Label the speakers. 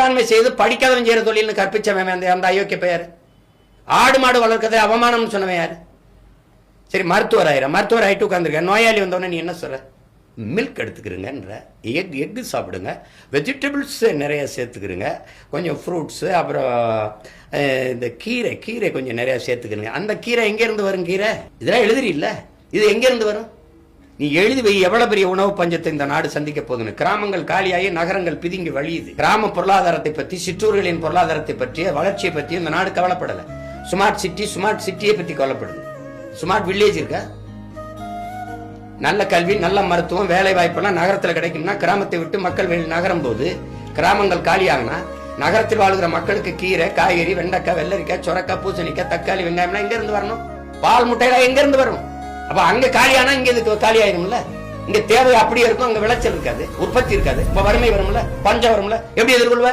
Speaker 1: வேளாண்மை செய்து படிக்காதவன் செய்யற தொழில்னு கற்பிச்சவன் அந்த அயோக்கிய பெயர். ஆடு மாடு வளர்க்கறதை அவமானம்னு சொன்னவன் யாரு? சரி, மருத்துவர் ஆயிட்டு உட்காந்துருக்க. நோயாளி வந்தவொடனே நீ என்ன சொல்ற? மில்க் எடுத்துக்கிறீங்கன்ற, எக்கு சாப்பிடுங்க, வெஜிடபிள்ஸ் நிறைய சேர்த்துக்கிறீங்க, கொஞ்சம் ஃப்ரூட்ஸு, அப்புறம் இந்த கீரை கொஞ்சம் நிறைய சேர்த்துக்கிறீங்க. அந்த கீரை எங்கேருந்து வரும்? கீரை இதெல்லாம் எழுதுறி இல்லை, இது எங்கேருந்து வரும்? நீ எழுதி வை. எவ்வளவு பெரிய உணவு பஞ்சத்தை இந்த நாடு சந்திக்க போகுதுன்னு. கிராமங்கள் காலியாகி நகரங்கள் பிதுங்கி வழியுது. கிராம பொருளாதாரத்தை பற்றி, சிற்றூர்களின் பொருளாதாரத்தை பற்றிய வளர்ச்சியை பற்றி இந்த நாடு கவலைப்படலை. ஸ்மார்ட் சிட்டியை பற்றி கவலைப்படுது. ஸ்மார்ட் வில்லேஜ் இருக்கா? நல்ல கல்வி, நல்ல மருத்துவம், வேலை வாய்ப்பெல்லாம் நகரத்தில் கிடைக்கும்னா கிராமத்தை விட்டு மக்கள் நகரும் போது கிராமங்கள் காலியாகனா நகரத்தில் வாழ்கிற மக்களுக்கு கீரை, காய்கறி, வெண்டைக்காய், வெள்ளரிக்காய், சொரக்காய், பூசணிக்காய், தக்காளி, வெங்காயம்லாம் எங்க இருந்து வரணும்? பால் முட்டையெல்லாம் எங்க இருந்து வரும்? அப்ப அங்க காலியானா இங்க இதுக்கு காலி ஆயிரும்ல. இங்க தேவை அப்படியே இருக்கும், அங்க விளைச்சல் இருக்காது, உற்பத்தி இருக்காது, வறுமை வரும்ல, பஞ்சம் வரும்ல. எப்படி எதிர்கொள்வ?